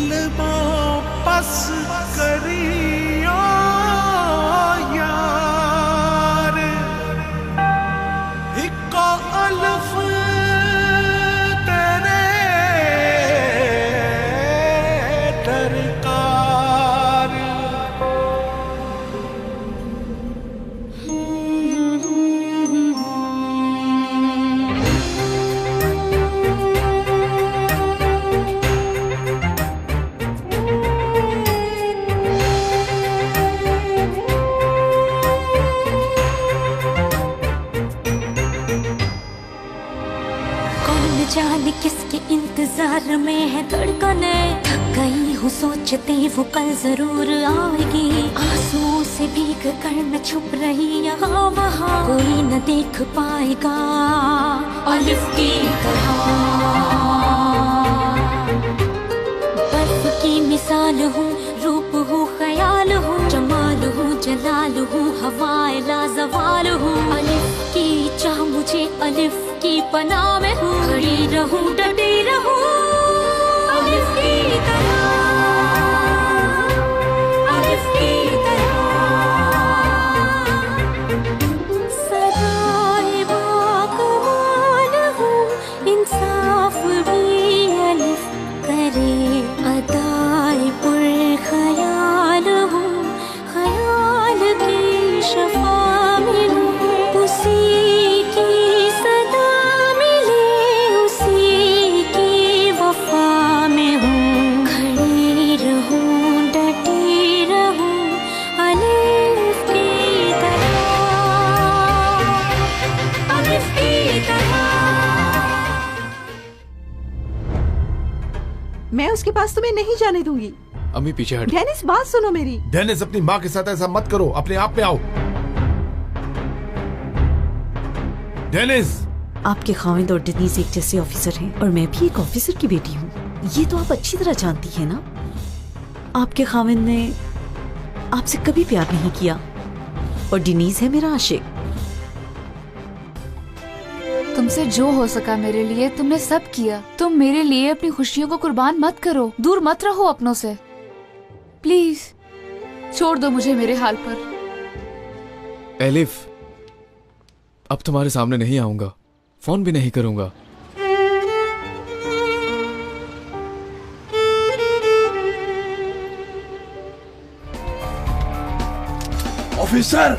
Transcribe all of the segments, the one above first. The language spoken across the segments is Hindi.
बस करियो यार, इको अल्फ तेरे दरकार। जाने किसके इंतजार में है धड़कने, थक गई हूँ सोचते वो कल जरूर आएगी। आंसुओं से भीग कर मैं छुप रही यहाँ वहाँ, कोई न देख पाएगा अलिफ की तरह। बर्फ की मिसाल हूँ, रूप हूँ, ख्याल हूँ, जमाल हूँ, जलाल हूँ, हवाए लाजवाल हूँ। अलिफ की चाह मुझे अलिफ की पनाह में हूँ, खड़ी रहूं डटी रहूं अलिफ की तरह, अलिफ की तरह। सदाए बाकमाल हूँ, इंसाफ भी अलिफ करे। अदाए पुरख्याल हूँ, ख्याल की शफा में हूँ, उसी की सदा मिले, उसी की वफा में हूँ। खड़ी रहूं डटी रहूं अलिफ की तरह, अलिफ की तरह। मैं उसके पास तुम्हें नहीं जाने दूंगी। अम्मी पीछे हट। डेनिस बात सुनो मेरी। डेनिस अपनी माँ के साथ ऐसा मत करो, अपने आप में आओ। डेनिस, आपके खाविंद और डेनिस एक जैसे ऑफिसर हैं और मैं भी एक ऑफिसर की बेटी हूँ, ये तो आप अच्छी तरह जानती हैं ना। आपके खाविंद ने आपसे कभी प्यार नहीं किया और डेनिस है मेरा आशिक। तुमसे जो हो सका मेरे लिए तुमने सब किया। तुम मेरे लिए अपनी खुशियों को कुर्बान मत करो, दूर मत रहो अपनों से। प्लीज छोड़ दो मुझे मेरे हाल पर। एलिफ, अब तुम्हारे सामने नहीं आऊंगा, फोन भी नहीं करूंगा। ऑफिसर,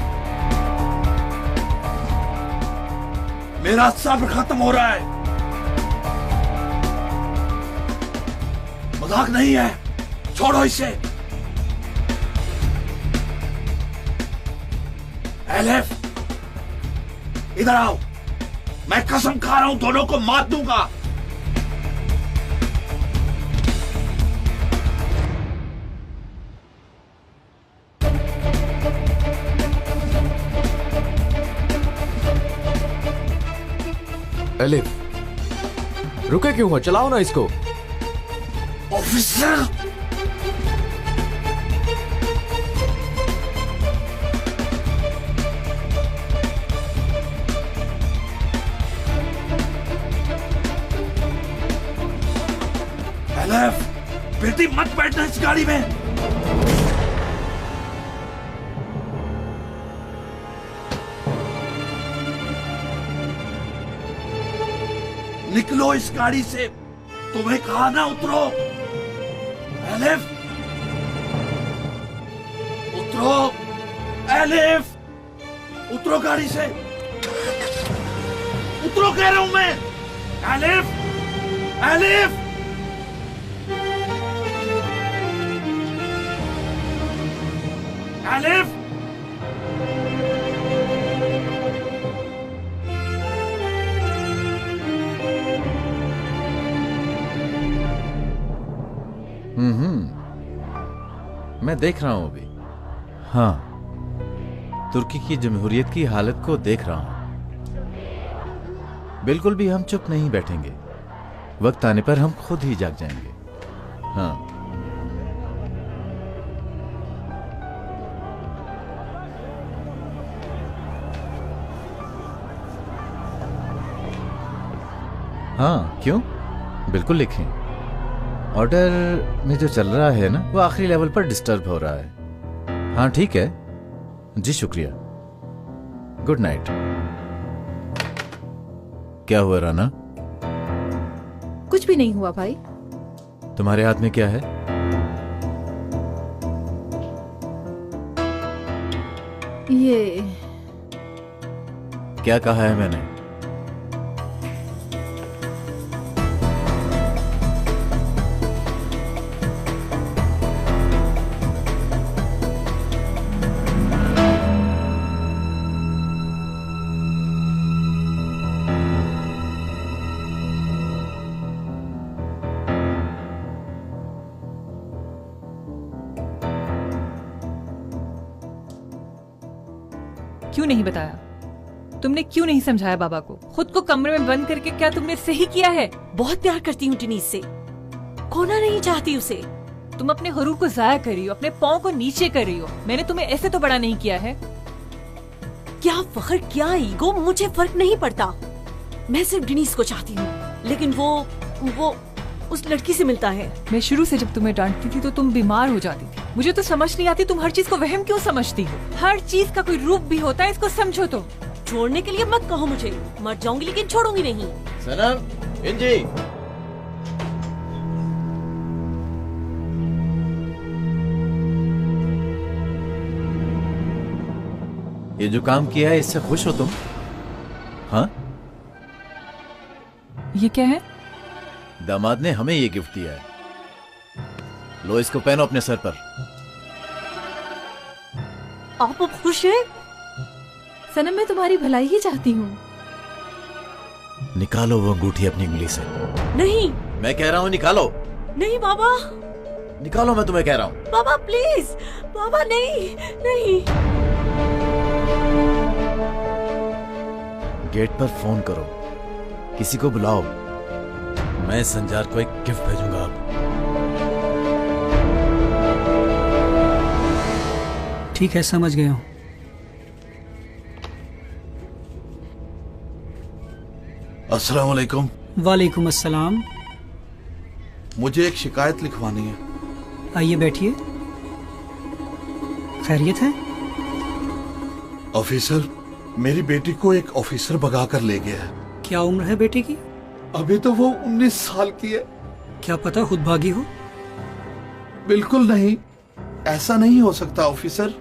मेरा सब्र खत्म हो रहा है। मजाक नहीं है, छोड़ो इसे। एलिफ, इधर आओ, मैं कसम खा रहा हूं दोनों को मार दूंगा। एलिफ, रुके क्यों हो? चलाओ ना इसको। ऑफिसर, एलिफ, बेटी मत बैठना इस गाड़ी में। निकलो इस गाड़ी से, तुम्हें कहा ना उतरो। एलिफ, उतरो। एलिफ, उतरो गाड़ी से, उतरो कह रहा हूं मैं। एलिफ, एलिफ, एलिफ, मैं देख रहा हूं अभी। हाँ, तुर्की की जमहूरियत की हालत को देख रहा हूं। बिल्कुल भी हम चुप नहीं बैठेंगे, वक्त आने पर हम खुद ही जाग जाएंगे। हाँ, हाँ, क्यों? बिल्कुल लिखें। ऑर्डर में जो चल रहा है ना वो आखिरी लेवल पर डिस्टर्ब हो रहा है। हाँ ठीक है जी, शुक्रिया, गुड नाइट। क्या हुआ राना? कुछ भी नहीं हुआ भाई। तुम्हारे हाथ में क्या है? ये क्या कहा है मैंने? क्यों नहीं बताया? तुमने क्यों नहीं समझाया बाबा को? खुद को कमरे में बंद करके क्या तुमने सही किया है? बहुत प्यार करती हूँ टिनीज से, खोना नहीं चाहती उसे। तुम अपने हुरूर को जाया कर रही हो, अपने पाँव को नीचे कर रही हो। मैंने तुम्हें ऐसे तो बड़ा नहीं किया है। क्या फख्र, क्या ईगो, मुझे फर्क नहीं पड़ता। मैं सिर्फ टिनीज को चाहती हूँ, लेकिन वो उस लड़की से मिलता है। मैं शुरू से जब तुम्हें डांटती थी तो तुम बीमार हो जाती थी। मुझे तो समझ नहीं आती तुम हर चीज को वहम क्यों समझती हो। हर चीज का कोई रूप भी होता है, इसको समझो। तो छोड़ने के लिए मत कहो मुझे, मर जाऊंगी लेकिन छोड़ूंगी नहीं। सनम, इंजी, ये जो काम किया है इससे खुश हो तुम? हाँ, ये क्या है? दामाद ने हमें ये गिफ्ट दिया है। लो इसको पहनो अपने सर पर। आप अब खुश हैं? सनम, मैं तुम्हारी भलाई ही चाहती हूँ। निकालो वो अंगूठी अपनी उंगली से। नहीं, मैं कह रहा हूँ निकालो। नहीं बाबा, निकालो, मैं तुम्हें कह रहा हूँ। बाबा प्लीज, बाबा नहीं, नहीं। गेट पर फोन करो, किसी को बुलाओ, मैं संजार को एक गिफ्ट भेजूंगा। ठीक है, समझ गया हूँ। अस्सलाम वालेकुम। वालेकुम अस्सलाम। मुझे एक शिकायत लिखवानी है। आइए बैठिए। खैरियत है? ऑफिसर, मेरी बेटी को एक ऑफिसर भगा कर ले गया है। क्या उम्र है बेटी की? अभी तो वो 19 साल की है। क्या पता खुद भागी हो? बिल्कुल नहीं, ऐसा नहीं हो सकता ऑफिसर।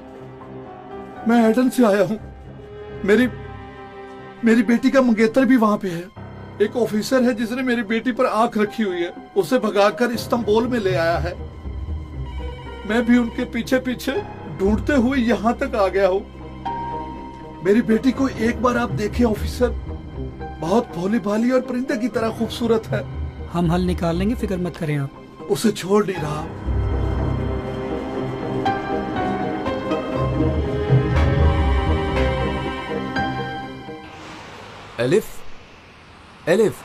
मैं एडन से आया हूँ। मेरी बेटी का मंगेतर भी वहाँ पे है। एक ऑफिसर है जिसने मेरी बेटी पर आंख रखी हुई है, उसे भगाकर इस्तांबुल में ले आया है। मैं भी उनके पीछे पीछे ढूंढते हुए यहाँ तक आ गया हूँ। मेरी बेटी को एक बार आप देखें ऑफिसर, बहुत भोली भाली और परिंदे की तरह खूबसूरत है। हम हल निकाल लेंगे, फिक्र मत करें आप। उसे छोड़ नहीं रहा। एलिफ, एलिफ,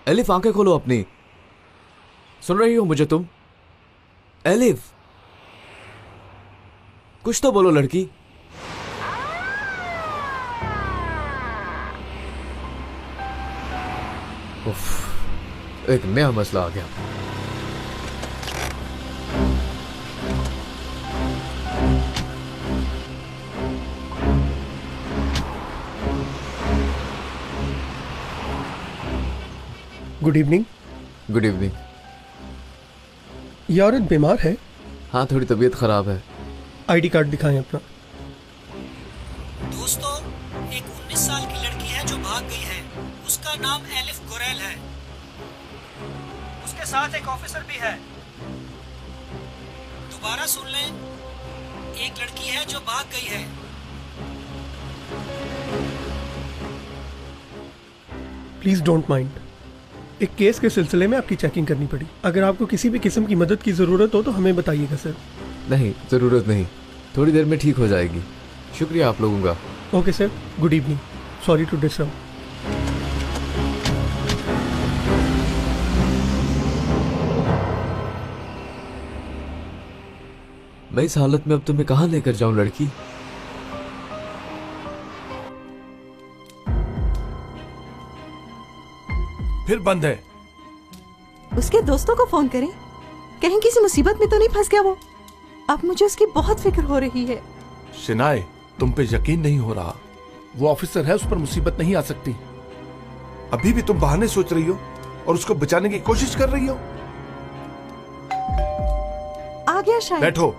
एलिफ आंखें खोलो अपनी। सुन रही हो मुझे तुम? एलिफ, कुछ तो बोलो लड़की। उफ, एक नया मसला आ गया। Good evening. Good evening. ये औरत बीमार है? हाँ, थोड़ी तबीयत खराब है। आईडी कार्ड दिखाएं अपना। दोस्तों, एक 19 साल की लड़की है जो भाग गई है। उसका नाम एलिफ गोरेल है। उसके साथ एक ऑफिसर भी है। दोबारा सुन लें, एक लड़की है जो भाग गई है। Please don't mind. एक केस के सिलसिले में आपकी चेकिंग करनी पड़ी। अगर आपको किसी भी किस्म की मदद की जरूरत हो तो हमें बताइएगा सर। नहीं, जरूरत नहीं, थोड़ी देर में ठीक हो जाएगी। शुक्रिया आप लोगों का। Okay sir, good evening. Sorry to disturb. मैं इस हालत में अब तुम्हें कहां लेकर जाऊं लड़की? फिर बंद है। उसके दोस्तों को फोन करें, कहीं किसी मुसीबत में तो नहीं फंस गया वो। अब मुझे उसकी बहुत फिक्र हो रही है। शिनाए, तुम पे यकीन नहीं हो रहा। वो ऑफिसर है, उस पर मुसीबत नहीं आ सकती। अभी भी तुम बहाने सोच रही हो और उसको बचाने की कोशिश कर रही हो। आ गया शायद। बैठो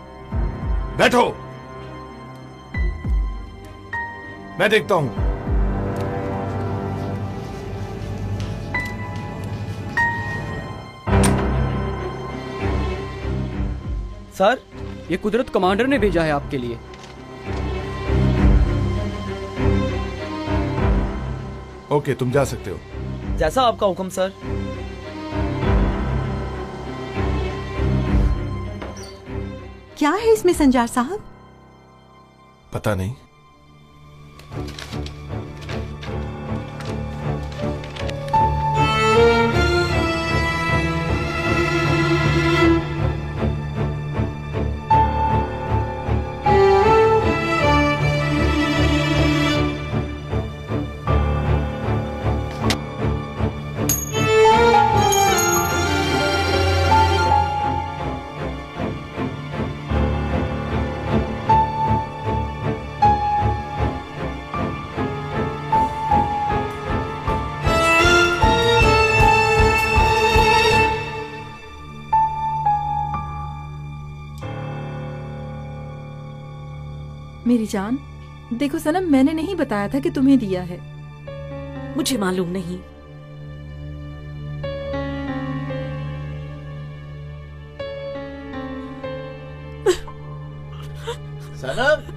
बैठो, मैं देखता हूं। सर, ये कुदरत कमांडर ने भेजा है आपके लिए। ओके, तुम जा सकते हो। जैसा आपका हुक्म सर। क्या है इसमें संजार साहब? पता नहीं। मेरी जान, देखो सनम, मैंने नहीं बताया था कि तुम्हें दिया है। मुझे मालूम नहीं। सनम,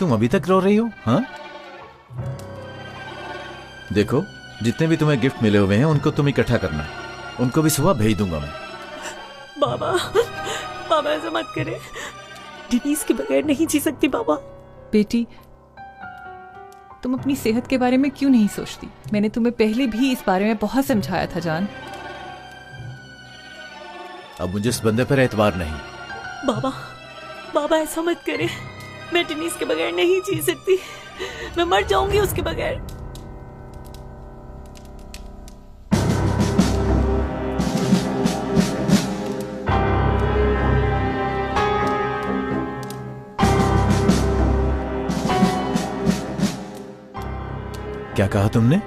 तुम अभी तक रो रही हो? हाँ, देखो, जितने भी तुम्हें गिफ्ट मिले हुए हैं उनको तुम इकट्ठा करना, उनको भी सुबह भेज दूंगा मैं। बाबा, बाबा ऐसा मत करे। डेनिस के बगैर नहीं जी सकती बाबा। बेटी, तुम अपनी सेहत के बारे में क्यों नहीं सोचती? मैंने तुम्हें पहले भी इस बारे में बहुत समझाया था जान। अब मुझे इस बंदे पर एतबार नहीं। बाबा, बाबा ऐसा मत करे। मैं डेनिस के बगैर नहीं जी सकती। मैं मर जाऊंगी उसके बगैर। क्या कहा तुमने?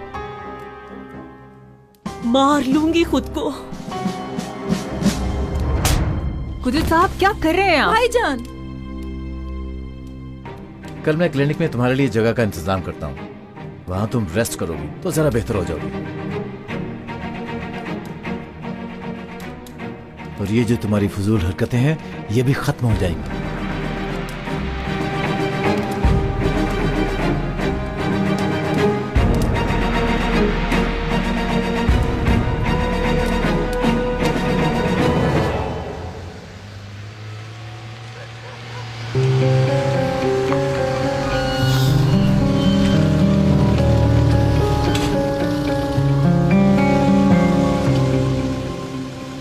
मार लूंगी खुद को। कुदरत साहब, क्या कर रहे हैं आप? भाईजान, कल मैं क्लिनिक में तुम्हारे लिए जगह का इंतजाम करता हूँ, वहां तुम रेस्ट करोगी तो जरा बेहतर हो जाओगी। और ये जो तुम्हारी फजूल हरकतें हैं ये भी खत्म हो जाएंगी।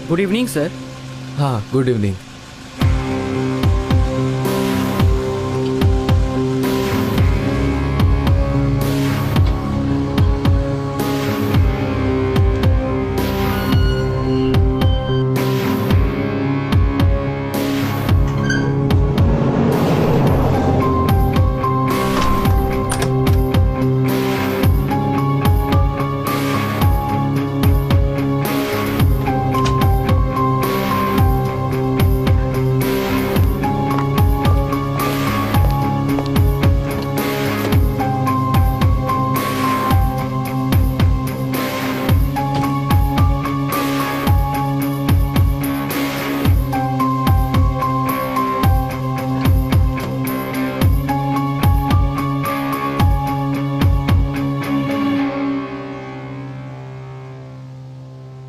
Good evening sir. हाँ, गुड इवनिंग।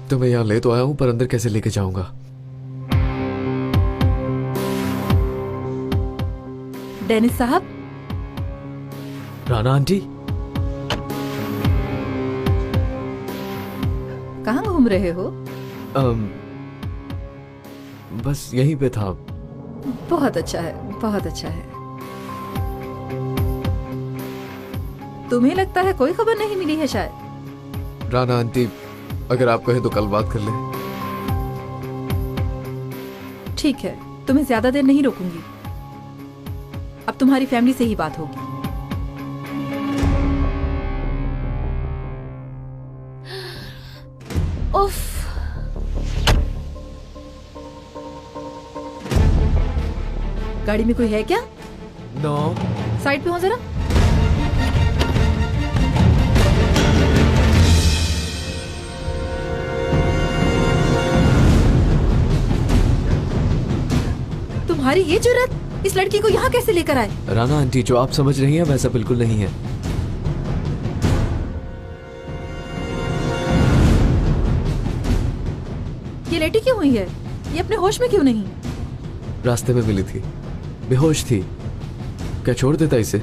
तो मैं यहाँ ले तो आया हूँ, पर अंदर कैसे लेके जाऊंगा? डेनिस साहब, राना आंटी, कहाँ घूम रहे हो? बस यहीं पे था। बहुत अच्छा है, बहुत अच्छा है। तुम्हें लगता है कोई खबर नहीं मिली है शायद? राना आंटी, अगर आप कहें तो कल बात कर लें। ठीक है, तुम्हें ज्यादा देर नहीं रोकूंगी। अब तुम्हारी फैमिली से ही बात होगी। उफ। गाड़ी में कोई है क्या? नो। साइड पे हो जरा। तुम्हारी ये जुर्रत इस लड़की को यहाँ कैसे लेकर आए? राना आंटी, जो आप समझ रही हैं वैसा बिल्कुल नहीं है। ये लेटी क्यों हुई है? ये अपने होश में क्यों नहीं? रास्ते में मिली थी, बेहोश थी। क्या छोड़ देता इसे?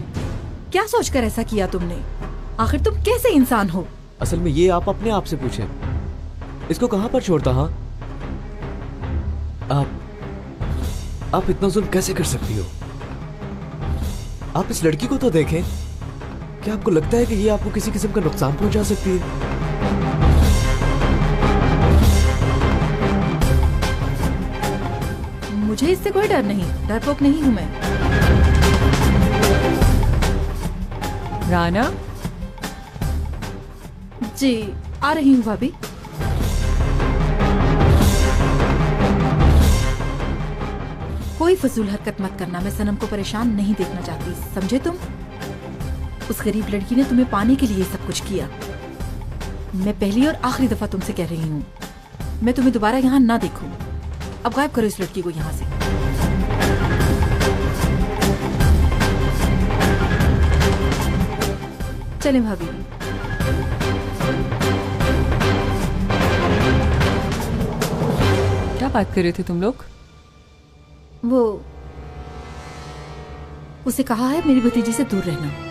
क्या सोचकर ऐसा किया तुमने? आखिर तुम कैसे इंसान हो? असल में ये आप अपने आप से पूछें। इसको कहाँ पर छोड़ता? हाँ, आप इतना जुल्म कैसे कर सकती हो? आप इस लड़की को तो देखें। क्या आपको लगता है कि ये आपको किसी किस्म का नुकसान पहुंचा सकती है? मुझे इससे कोई डर नहीं, डरपोक नहीं हूं मैं। राना जी, आ रही हूँ भाभी। कोई फजूल हरकत मत करना, मैं सनम को परेशान नहीं देखना चाहती, समझे तुम? उस गरीब लड़की ने तुम्हें पाने के लिए सब कुछ किया। मैं पहली और आखिरी दफा तुमसे कह रही हूँ, मैं तुम्हें दोबारा यहाँ ना देखूं। अब गायब करो इस लड़की को यहाँ से। चलें भाभी। क्या बात कर रहे थे तुम लोग? वो उसे कहा है मेरी भतीजी से दूर रहना।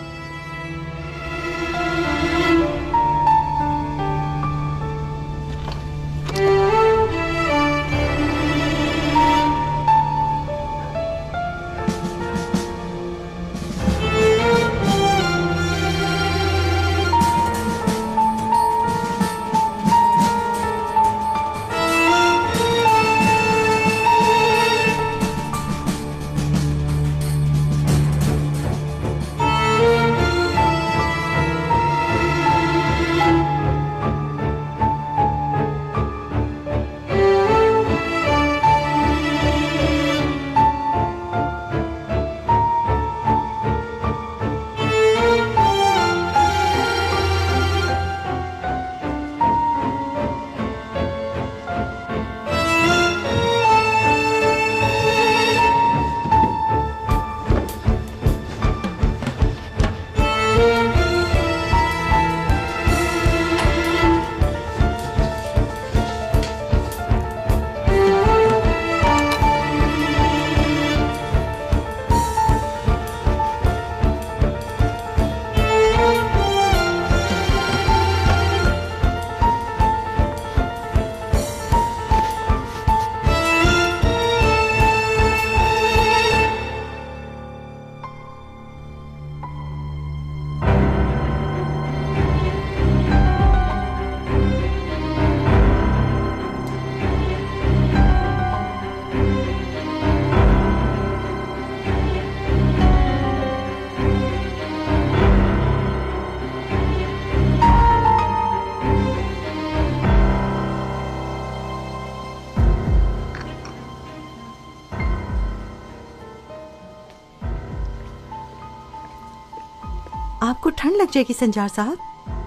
आपको ठंड लग जाएगी संजार साहब,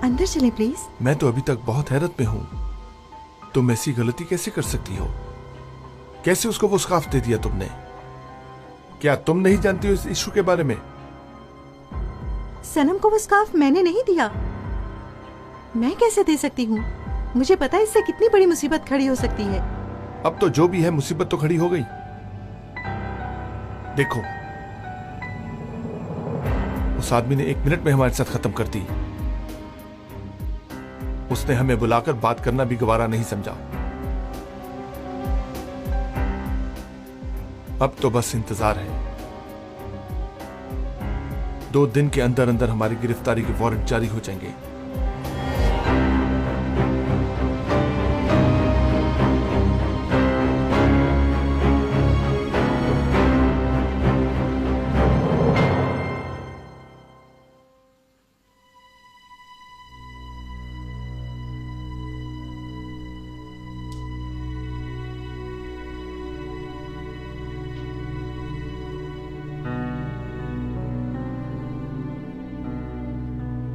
अंदर चलें प्लीज। मैं तो अभी तक बहुत हैरत में हूँ। तुम ऐसी गलती कैसे कर सकती हो? कैसे उसको वो स्कार्फ दे दिया तुमने? क्या तुम नहीं जानती हो इस इशू के बारे में? सनम को वो स्कार्फ मैंने नहीं दिया। मैं कैसे दे सकती हूँ? मुझे पता है इससे कितनी बड़ी मुसीबत खड़ी हो सकती है। अब तो जो भी है मुसीबत तो खड़ी हो गई। देखो, उस आदमी ने 1 मिनट में हमारे साथ खत्म कर दी। उसने हमें बुलाकर बात करना भी गवारा नहीं समझा। अब तो बस इंतजार है। 2 दिन के अंदर अंदर हमारी गिरफ्तारी के वारंट जारी हो जाएंगे।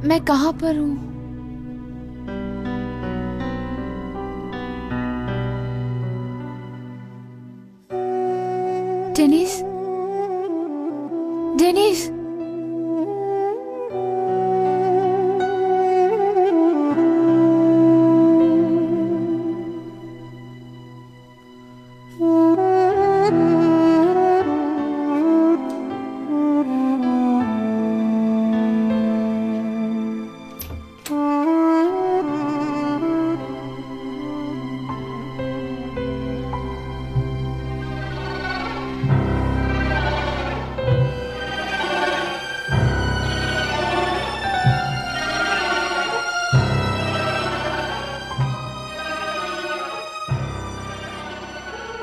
मैं कहाँ पर हूँ? डेनिस, डेनिस,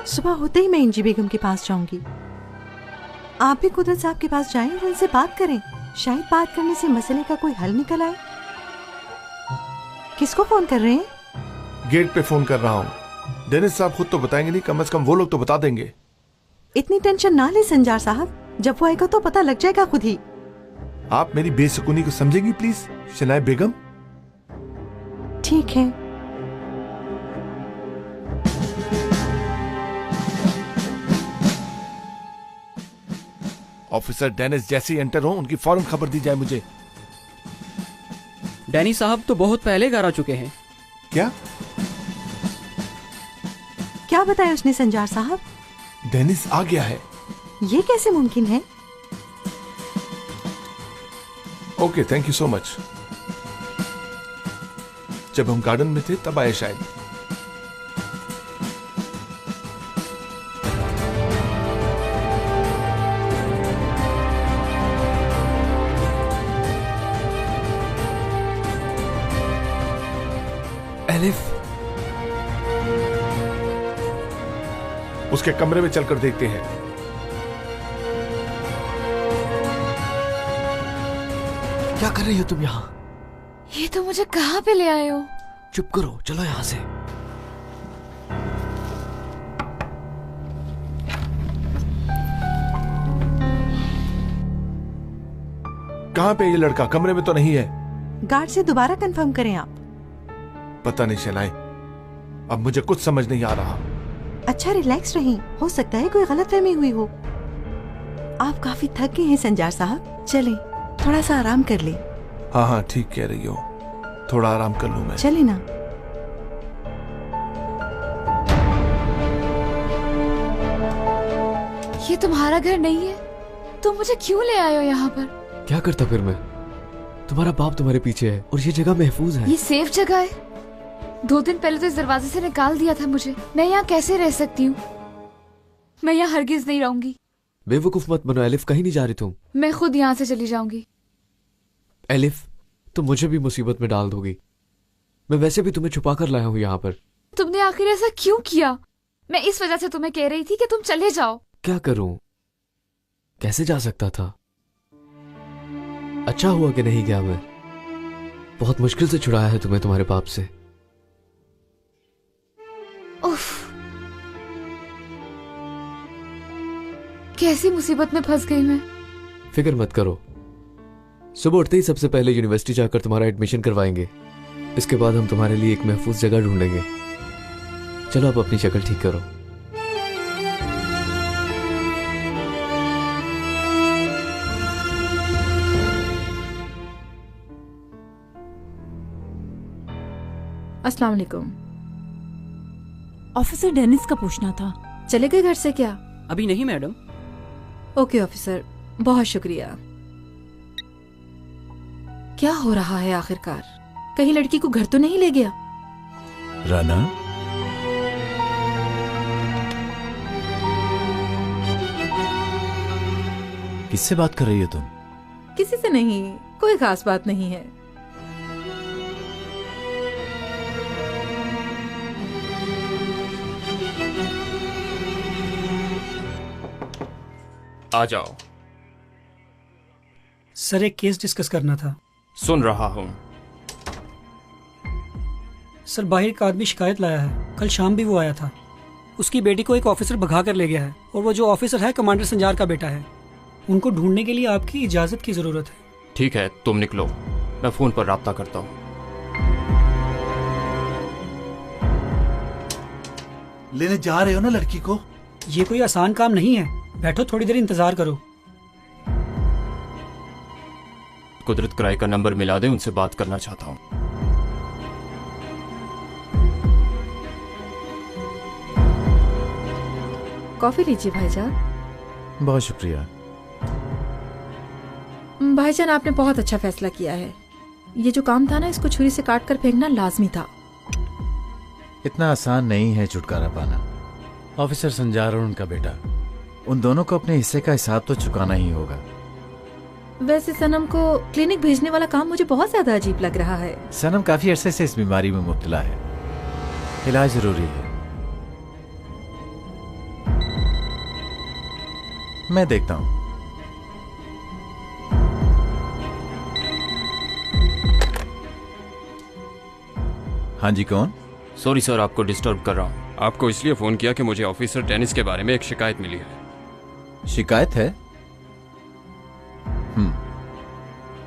सुबह होते ही मैं इंजी बेगम के पास जाऊंगी। आप भी कुदरत साहब के पास जाएं और उनसे बात करें। शायद बात करने से मसले का कोई हल निकल आए। किसको फोन कर रहे हैं? गेट पे फोन कर रहा हूँ। डेनिस साहब खुद तो बताएंगे नहीं, कम से कम वो लोग तो बता देंगे। इतनी टेंशन ना ले संजार साहब, जब वो आएगा तो पता लग जाएगा खुद ही। आप मेरी बेसुकूनी को समझेंगी प्लीज शनाए बेगम? ठीक है। ऑफिसर डेनिस जैसे ही एंटर हो उनकी फौरन खबर दी जाए मुझे। डैनी साहब तो बहुत पहले घर आ चुके हैं। क्या क्या बताया उसने संजार साहब? डेनिस आ गया है। ये कैसे मुमकिन है? Okay, thank you so much. जब हम गार्डन में थे तब आए शायद। एलिफ, उसके कमरे में चलकर देखते हैं। क्या कर रही हो तुम यहाँ? ये तो मुझे कहाँ पे ले आए हो? चुप करो, चलो यहाँ से। कहाँ पे ये लड़का? कमरे में तो नहीं है। गार्ड से दोबारा कंफर्म करें आप। पता नहीं शनाए, अब मुझे कुछ समझ नहीं आ रहा। अच्छा रिलैक्स रहीं, हो सकता है कोई गलतफहमी हुई हो। आप काफी थक गए हैं संजार साहब, चलें थोड़ा सा आराम कर ले। हाँ हाँ ठीक कह रही हो, थोड़ा आराम कर लूं मैं। चले ना। ये तुम्हारा घर नहीं है, तुम मुझे क्यों ले आए हो यहाँ पर? क्या करता फिर मैं? तुम्हारा बाप तुम्हारे पीछे है और ये जगह महफूज है। ये सेफ जगह है। 2 दिन पहले तो इस दरवाजे से निकाल दिया था मुझे। मैं यहाँ कैसे रह सकती हूँ? मैं यहाँ हरगिज नहीं रहूंगी। बेवकूफ मत बनो एलिफ, कहीं नहीं जा रही तुम। मैं खुद यहाँ से चली जाऊंगी। एलिफ, तुम मुझे भी मुसीबत में डाल दोगी। मैं वैसे भी तुम्हें छुपा कर लाया हूँ यहाँ पर। तुमने आखिर ऐसा क्यों किया? मैं इस वजह से तुम्हें कह रही थी कि तुम चले जाओ। क्या करूं? कैसे जा सकता था? अच्छा हुआ कि नहीं गया मैं। बहुत मुश्किल से छुड़ाया है तुम्हें तुम्हारे बाप से। उफ, कैसी मुसीबत में फंस गई मैं। फिक्र मत करो, सुबह उठते ही सबसे पहले यूनिवर्सिटी जाकर तुम्हारा एडमिशन करवाएंगे। इसके बाद हम तुम्हारे लिए एक महफूज जगह ढूंढेंगे। चलो अब अपनी शक्ल ठीक करो। अस्सलाम वालेकुम। ऑफिसर डेनिस का पूछना था। चले गए घर से क्या? अभी नहीं मैडम। ओके ऑफिसर, बहुत शुक्रिया। क्या हो रहा है आखिरकार? कहीं लड़की को घर तो नहीं ले गया? राना, किससे बात कर रही हो तुम? किसी से नहीं, कोई खास बात नहीं है। आ जाओ। सर, एक केस डिस्कस करना था। सुन रहा हूँ। सर, बाहर एक आदमी शिकायत लाया है। कल शाम भी वो आया था। उसकी बेटी को एक ऑफिसर भगा कर ले गया है और वो जो ऑफिसर है कमांडर संजार का बेटा है। उनको ढूंढने के लिए आपकी इजाजत की जरूरत है। ठीक है, तुम निकलो, मैं फोन पर राब्ता करता हूँ। लेने जा रहे हो ना लड़की को? ये कोई आसान काम नहीं है। बैठो, थोड़ी देर इंतजार करो। कुदरत किराए का नंबर मिला दे, उनसे बात करना चाहता हूँ। कॉफी लीजिए भाईजान। बहुत शुक्रिया। भाईजान, आपने बहुत अच्छा फैसला किया है। ये जो काम था ना, इसको छुरी से काट कर फेंकना लाजमी था। इतना आसान नहीं है छुटकारा पाना। ऑफिसर संजार और उनका बेटा, उन दोनों को अपने हिस्से का हिसाब तो चुकाना ही होगा। वैसे सनम को क्लिनिक भेजने वाला काम मुझे बहुत ज्यादा अजीब लग रहा है। सनम काफी अरसे से इस बीमारी में मुब्तला है, इलाज जरूरी है। मैं देखता हूं। हाँ जी, कौन? सॉरी सर, आपको डिस्टर्ब कर रहा हूँ। आपको इसलिए फोन किया कि मुझे ऑफिसर डेनिस के बारे में एक शिकायत मिली है। शिकायत है?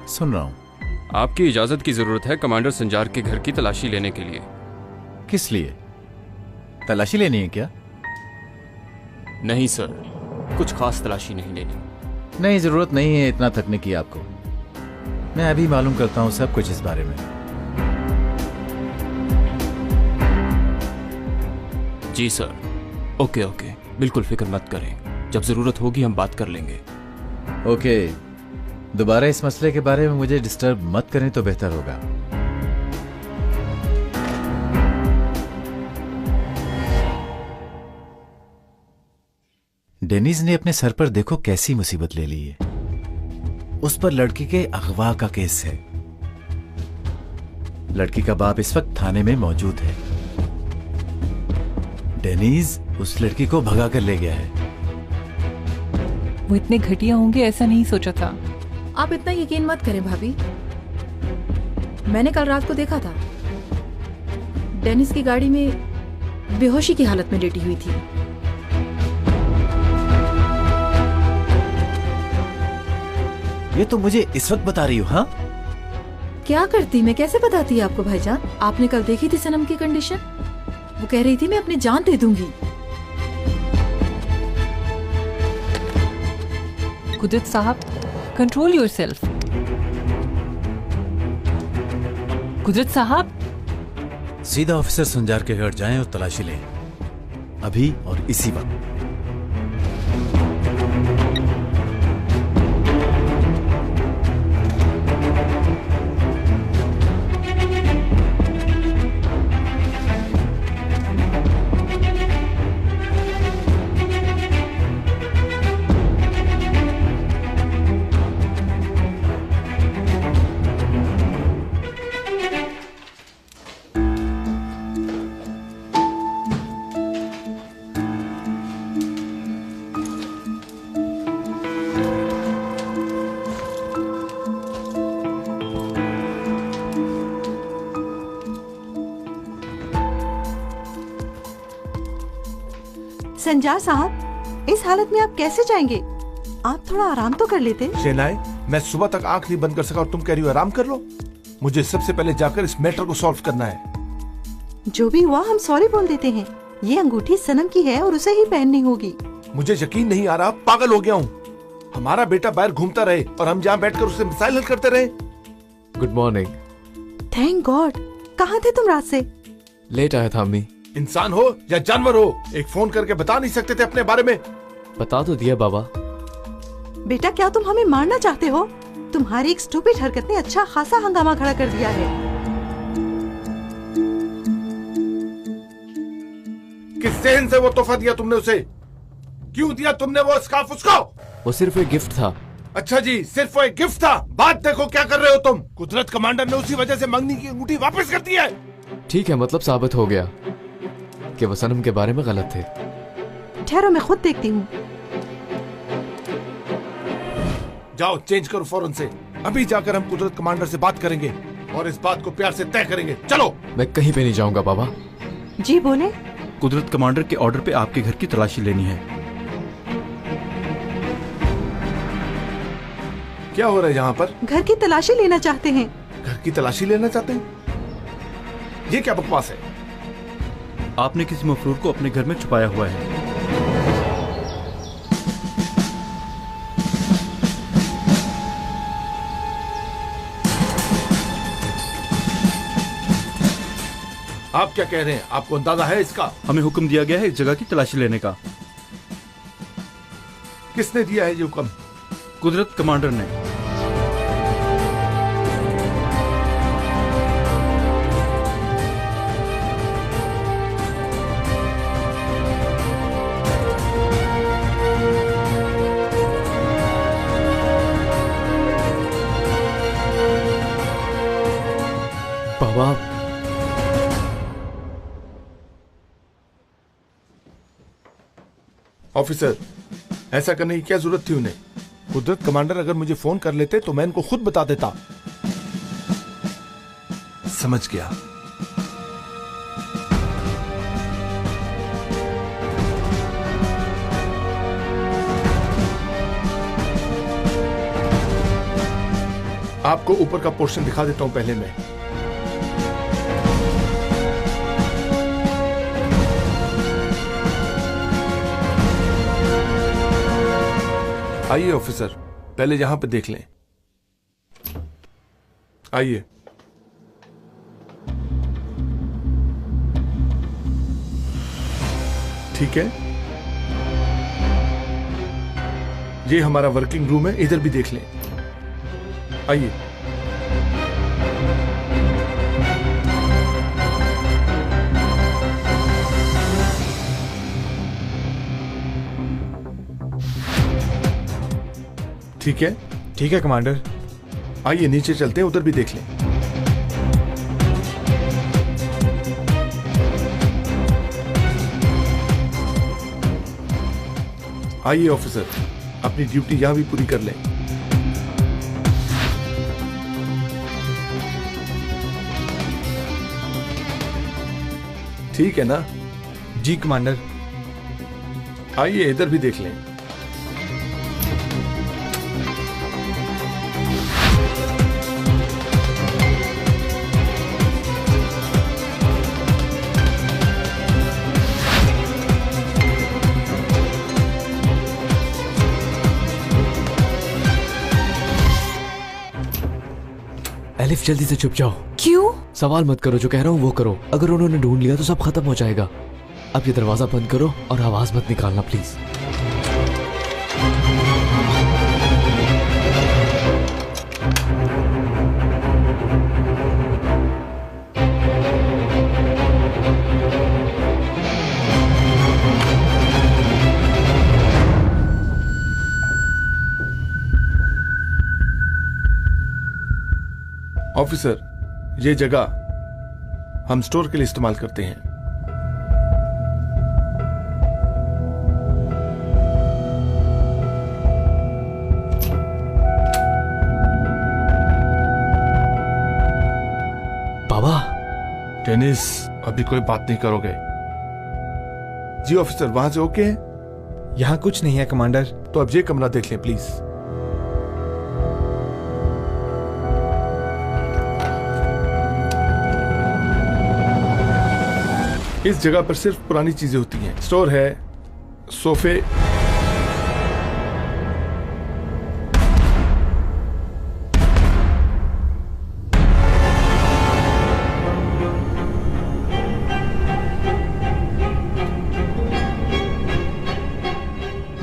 सुन रहा हूं। आपकी इजाजत की जरूरत है कमांडर संजार के घर की तलाशी लेने के लिए। किस लिए? तलाशी लेनी है क्या? नहीं सर, कुछ खास तलाशी नहीं लेनी। नहीं, जरूरत नहीं है इतना थकने की आपको। मैं अभी मालूम करता हूं सब कुछ इस बारे में। जी सर। ओके ओके, बिल्कुल फिक्र मत करें। जब जरूरत होगी हम बात कर लेंगे। ओके, दोबारा इस मसले के बारे में मुझे डिस्टर्ब मत करें तो बेहतर होगा। डेनिस ने अपने सर पर देखो कैसी मुसीबत ले ली है। उस पर लड़की के अगवा का केस है। लड़की का बाप इस वक्त थाने में मौजूद है। डेनिस उस लड़की को भगा कर ले गया है। वो इतने घटिया होंगे ऐसा नहीं सोचा था। आप इतना यकीन मत करें भाभी। मैंने कल रात को देखा था, डेनिस की गाड़ी में बेहोशी की हालत में लेटी हुई थी। ये तो मुझे इस वक्त बता रही हो? हाँ, क्या करती, मैं कैसे बताती आपको भाईजान? आपने कल देखी थी सनम की कंडीशन। वो कह रही थी मैं अपनी जान दे दूंगी। कुदरत साहब, कंट्रोल योरसेल्फ। कुदरत साहब, सीधा ऑफिसर संजार के घर जाएं और तलाशी लें, अभी और इसी वक्त। संजार साहब, इस हालत में आप कैसे जाएंगे? आप थोड़ा आराम तो कर लेते। शेनाई, मैं सुबह तक आंख नहीं बंद कर सका और तुम कह रही हो आराम कर लो। मुझे सबसे पहले जाकर इस मैटर को सॉल्व करना है। जो भी हुआ हम सॉरी बोल देते हैं। ये अंगूठी सनम की है और उसे ही पहननी होगी। मुझे यकीन नहीं आ रहा, पागल हो गया हूँ। हमारा बेटा बाहर घूमता रहे और हम जहाँ बैठकर उससे मिसाइल हल करते रहे। Good morning. Thank God. कहाँ थे तुम रात से? लेट आया था अम्मी। इंसान हो या जानवर हो, एक फोन करके बता नहीं सकते थे अपने बारे में? बता तो दिया बाबा। बेटा, क्या तुम हमें मारना चाहते हो? तुम्हारी एक स्टूपिड हरकत ने अच्छा खासा हंगामा खड़ा कर दिया है। किस जहन से वो तोहफा दिया तुमने उसे? क्यों दिया तुमने वो स्कार्फ उसको? वो सिर्फ एक गिफ्ट था। अच्छा जी, सिर्फ वो एक गिफ्ट था। बात देखो क्या कर रहे हो तुम। कुदरत कमांडर ने उसी वजह से मंगनी की अंगूठी वापस कर दी है। ठीक है, मतलब साबित हो गया कि वो सनम के बारे में गलत थे। ठहरो, मैं खुद देखती हूँ। जाओ चेंज करो फौरन से। अभी जाकर हम कुदरत कमांडर से बात करेंगे और इस बात को प्यार से तय करेंगे। चलो। मैं कहीं पे नहीं जाऊंगा बाबा। जी बोले। कुदरत कमांडर के ऑर्डर पे आपके घर की तलाशी लेनी है। क्या हो रहा है यहाँ पर? घर की तलाशी लेना चाहते हैं। घर की तलाशी लेना चाहते हैं? ये क्या बकवास है? आपने किसी मफरूर को अपने घर में छुपाया हुआ है। आप क्या कह रहे हैं? आपको अंदाजा है इसका? हमें हुक्म दिया गया है इस जगह की तलाशी लेने का। किसने दिया है ये हुक्म? कुदरत कमांडर ने। बाबा, ऑफिसर, ऐसा करने की क्या जरूरत थी उन्हें? कुदरत कमांडर अगर मुझे फोन कर लेते तो मैं इनको खुद बता देता। समझ गया। आपको ऊपर का पोर्शन दिखा देता हूं पहले मैं। आइए ऑफिसर, पहले यहां पे देख लें। आइए। ठीक है, ये हमारा वर्किंग रूम है, इधर भी देख लें। आइए। ठीक है? ठीक है कमांडर। आइए नीचे चलते हैं, उधर भी देख लें। आइए ऑफिसर, अपनी ड्यूटी यहां भी पूरी कर लें। ठीक है ना? जी कमांडर। आइए इधर भी देख लें। एलिफ, जल्दी से छुप जाओ। क्यों? सवाल मत करो, जो कह रहा हूँ वो करो। अगर उन्होंने ढूंढ लिया तो सब खत्म हो जाएगा। अब ये दरवाजा बंद करो और आवाज मत निकालना प्लीज। ऑफिसर, ये जगह हम स्टोर के लिए इस्तेमाल करते हैं। बाबा, टेनिस, अभी कोई बात नहीं करोगे? जी ऑफिसर, वहां से ओके है? यहाँ कुछ नहीं है कमांडर। तो अब ये कमरा देख लें प्लीज। इस जगह पर सिर्फ पुरानी चीजें होती हैं। स्टोर है, सोफे,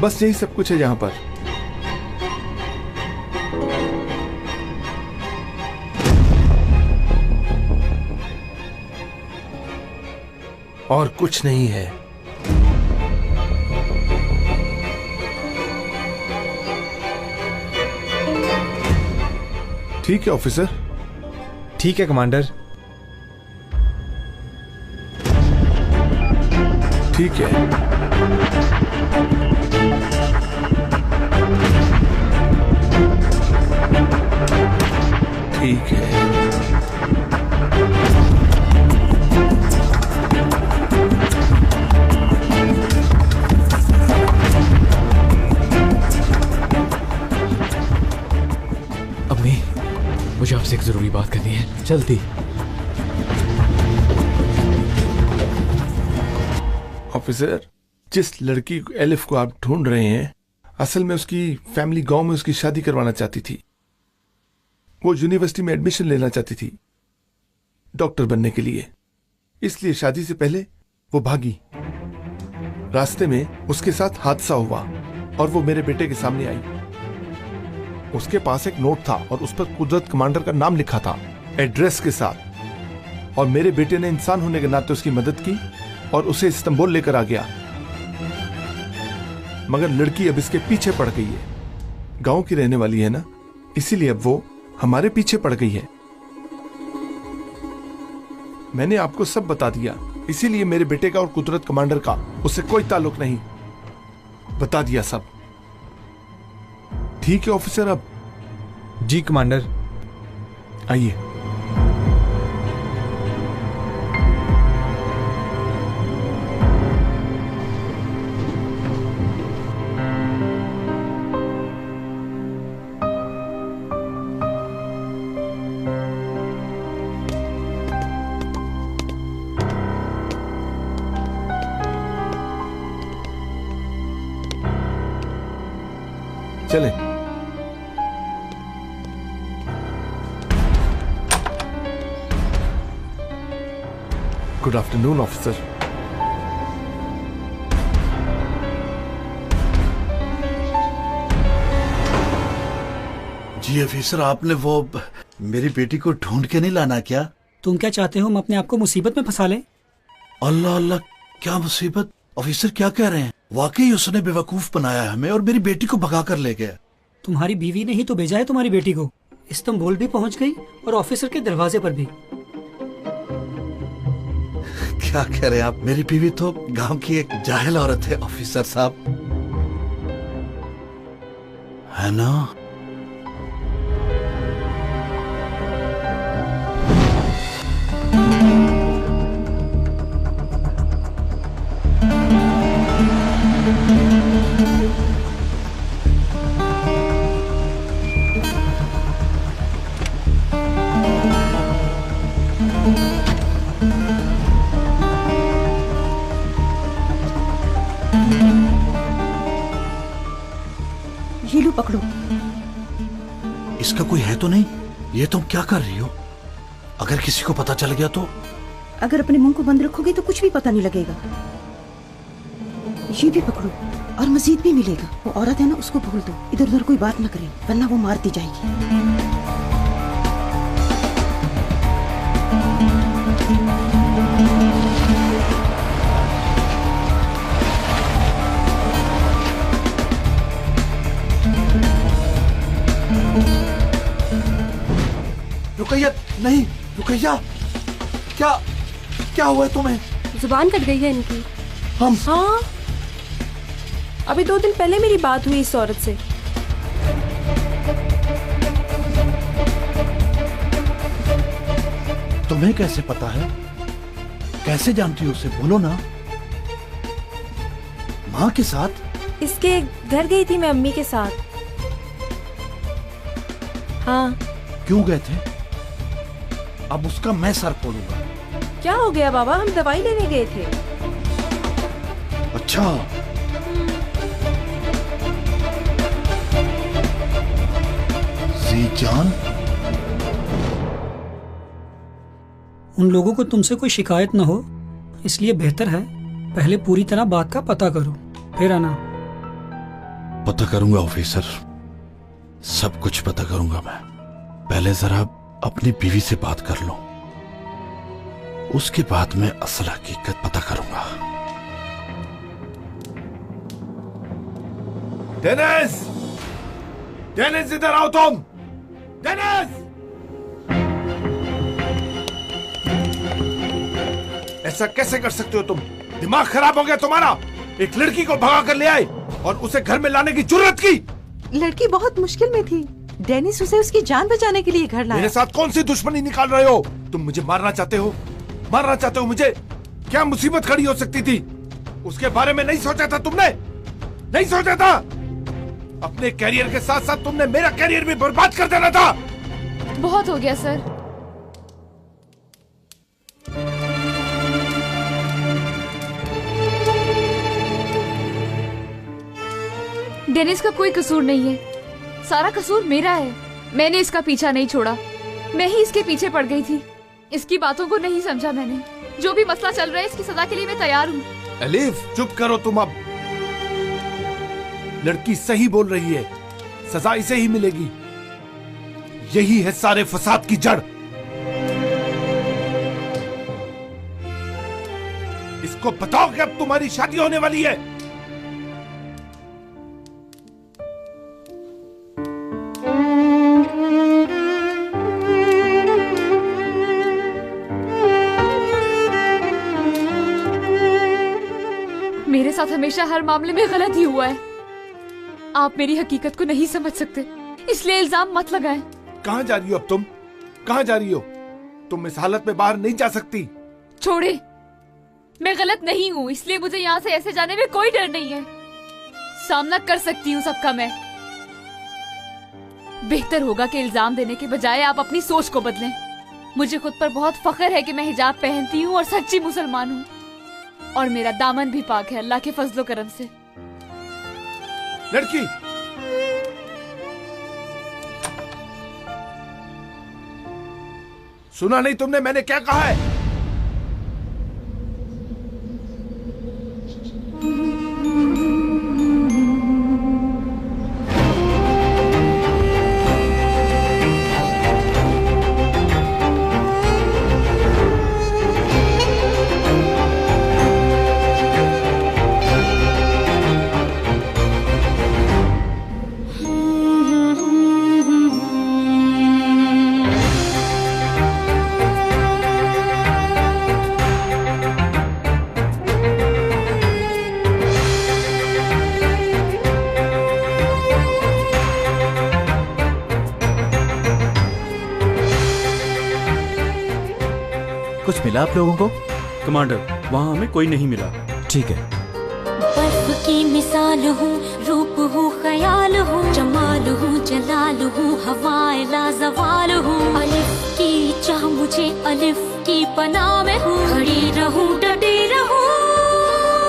बस यही सब कुछ है यहां पर। और कुछ नहीं है। ठीक है ऑफिसर। ठीक है कमांडर। ठीक है। ठीक है। अम्मी, मुझे आपसे एक जरूरी बात करनी है, जल्दी। ऑफिसर, जिस लड़की एलिफ को आप ढूंढ रहे हैं, असल में उसकी फैमिली गांव में उसकी शादी करवाना चाहती थी। वो यूनिवर्सिटी में एडमिशन लेना चाहती थी डॉक्टर बनने के लिए, इसलिए शादी से पहले वो भागी। रास्ते में उसके साथ हादसा हुआ और वो मेरे बेटे के सामने आई। उसके पास एक नोट था और उस पर कुदरत कमांडर का नाम लिखा था, एड्रेस के साथ। और मेरे बेटे ने इंसान होने के नाते उसकी मदद की और उसे इस्तांबुल लेकर आ गया। मगर लड़की अब इसके पीछे पड़ गई है। गांव की रहने वाली है ना, इसीलिए अब वो हमारे पीछे पड़ गई है। मैंने आपको सब बता दिया, इसीलिए मेरे बेटे का और कुदरत कमांडर का उससे कोई ताल्लुक नहीं। बता दिया सब। ठीक है ऑफिसर, अब जी कमांडर। आइए। चले। Good afternoon officer. जी ऑफिसर, आपने वो मेरी बेटी को ढूंढ के नहीं लाना क्या? तुम क्या चाहते हो हम अपने आप को मुसीबत में फंसा लें? अल्लाह अल्लाह, क्या मुसीबत? ऑफिसर क्या कह रहे हैं? वाकई उसने बेवकूफ बनाया हमें और मेरी बेटी को भगा कर ले गया। तुम्हारी बीवी ने ही तो भेजा है तुम्हारी बेटी को। इस्तांबुल भी पहुंच गई और ऑफिसर के दरवाजे पर भी। क्या कह रहे हैं आप? मेरी बीवी तो गांव की एक जाहिल औरत है ऑफिसर साहब, है ना? ये लो पकड़ो। इसका कोई है तो नहीं? ये तुम क्या कर रही हो? अगर किसी को पता चल गया तो? अगर अपने मुंह को बंद रखोगे तो कुछ भी पता नहीं लगेगा। ये भी पकड़ो और मजीद भी मिलेगा। वो औरत है ना, उसको भूल दो, इधर उधर कोई बात न करे वरना वो मार दी जाएगी। रुकैया, नहीं रुकैया, क्या क्या हुआ है तुम्हें? जुबान कट गई है इनकी। हम? हाँ, अभी 2 दिन पहले मेरी बात हुई इस औरत से। तुम्हें कैसे पता है? कैसे जानती हो उसे? बोलो ना। माँ के साथ? इसके घर गई थी मैं अम्मी के साथ। हाँ। क्यों गए थे? अब उसका मैं सर फोड़ूंगा। क्या हो गया बाबा? हम दवाई लेने गए थे। अच्छा। जीजान, उन लोगों को तुमसे कोई शिकायत न हो, इसलिए बेहतर है पहले पूरी तरह बात का पता करो, फिर आना। पता करूंगा ऑफिसर, सब कुछ पता करूंगा मैं। पहले जरा अपनी बीवी से बात कर लो, उसके बाद मैं असल हकीकत पता करूंगा। डेनिस! डेनिस इधर आओ तुम! डेनिस! ऐसा कैसे कर सकते हो तुम? दिमाग खराब हो गया तुम्हारा? एक लड़की को भगा कर ले आए और उसे घर में लाने की जुर्रत की। लड़की बहुत मुश्किल में थी, डेनिस उसे उसकी जान बचाने के लिए घर लाया। मेरे साथ कौन सी दुश्मनी निकाल रहे हो? तुम मुझे मारना चाहते हो? मारना चाहते हो मुझे? क्या मुसीबत खड़ी हो सकती थी? उसके बारे में नहीं सोचा था तुमने? नहीं सोचा था? अपने कैरियर के साथ साथ तुमने मेरा कैरियर भी बर्बाद कर देना था। बहुत हो गया सर। डेनिस का कोई कसूर नहीं है, सारा कसूर मेरा है। मैंने इसका पीछा नहीं छोड़ा, मैं ही इसके पीछे पड़ गई थी। इसकी बातों को नहीं समझा मैंने। जो भी मसला चल रहा है इसकी सजा के लिए मैं तैयार हूँ। एलिफ, चुप करो तुम अब। लड़की सही बोल रही है, सजा इसे ही मिलेगी। यही है सारे फसाद की जड़। इसको बताओ कि अब तुम्हारी शादी होने वाली है। मेरे साथ हमेशा हर मामले में गलत ही हुआ है। आप मेरी हकीकत को नहीं समझ सकते, इसलिए इल्जाम मत लगाएं। कहाँ जा रही हो अब तुम? कहाँ जा रही हो? तुम इस हालत में बाहर नहीं जा सकती। छोड़े, मैं गलत नहीं हूँ, इसलिए मुझे यहाँ से ऐसे जाने में कोई डर नहीं है। सामना कर सकती हूँ सबका मैं। बेहतर होगा कि इल्जाम देने के बजाय आप अपनी सोच को बदलें। मुझे खुद पर बहुत फख्र है कि मैं हिजाब पहनती हूँ और सच्ची मुसलमान हूँ, और मेरा दामन भी पाक है अल्लाह के फजलो करम से। लड़की, सुना नहीं तुमने मैंने क्या कहा है? कुछ मिला आप लोगों को? कमांडर, वहाँ हमें कोई नहीं मिला। ठीक है। बर्फ की मिसाल हूँ, रूप हूँ, ख्याल हूँ, जमाल हूँ, जलाल हूँ, हवाए लाजवाल हूँ। अलिफ की चाह मुझे अलिफ की पनाह में हूँ, खड़ी रहूँ डटी रहूँ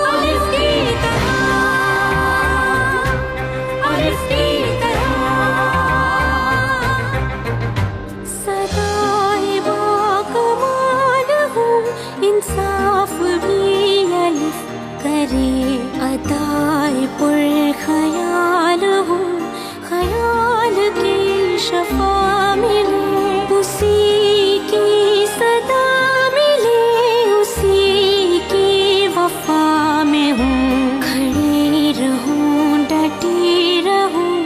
अलिफ की तरह, अलिफ की तरह। सदाए बाकमाल हूँ, इंसाफ भी अलिफ करे, अदाए पुर ख्याल हूँ, ख्याल की शफा मिले, उसी की सदा मिले, उसी की वफा में हूँ, खड़ी रहूँ डटी रहूँ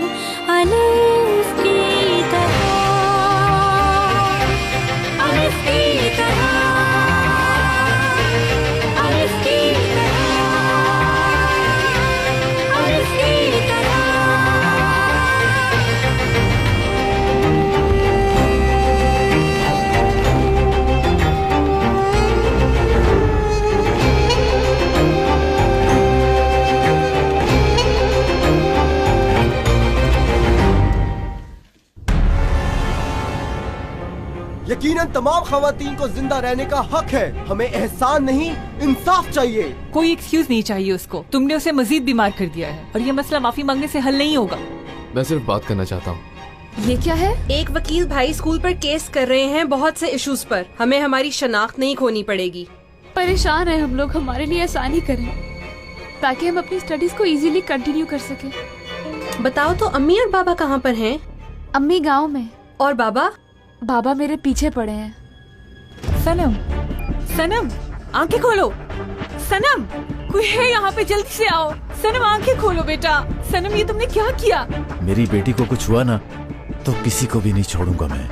अलिफ की तरह, अलिफ की तरह, अलिफ की तरह, अलिफ की तरह। यकीनन तमाम खवातीन को जिंदा रहने का हक है। हमें एहसान नहीं, इंसाफ चाहिए। कोई एक्सक्यूज नहीं चाहिए उसको। तुमने उसे मजीद बीमार कर दिया है और ये मसला माफी मांगने से हल नहीं होगा। मैं सिर्फ बात करना चाहता हूँ। ये क्या है? एक वकील भाई स्कूल पर केस कर रहे हैं बहुत से इश्यूज पर। हमें हमारी शनाख्त नहीं खोनी पड़ेगी। परेशान है हम लोग, हमारे लिए आसानी करें ताकि हम अपनी स्टडीज को इजीली कंटिन्यू कर सके। बताओ तो अम्मी और बाबा कहाँ पर हैं? अम्मी गांव में। और बाबा? बाबा मेरे पीछे पड़े हैं। सनम, सनम आंखें खोलो। सनम, कोई है यहाँ पे, जल्दी से आओ। सनम आंखें खोलो बेटा। सनम, ये तुमने क्या किया? मेरी बेटी को कुछ हुआ ना तो किसी को भी नहीं छोड़ूंगा मैं।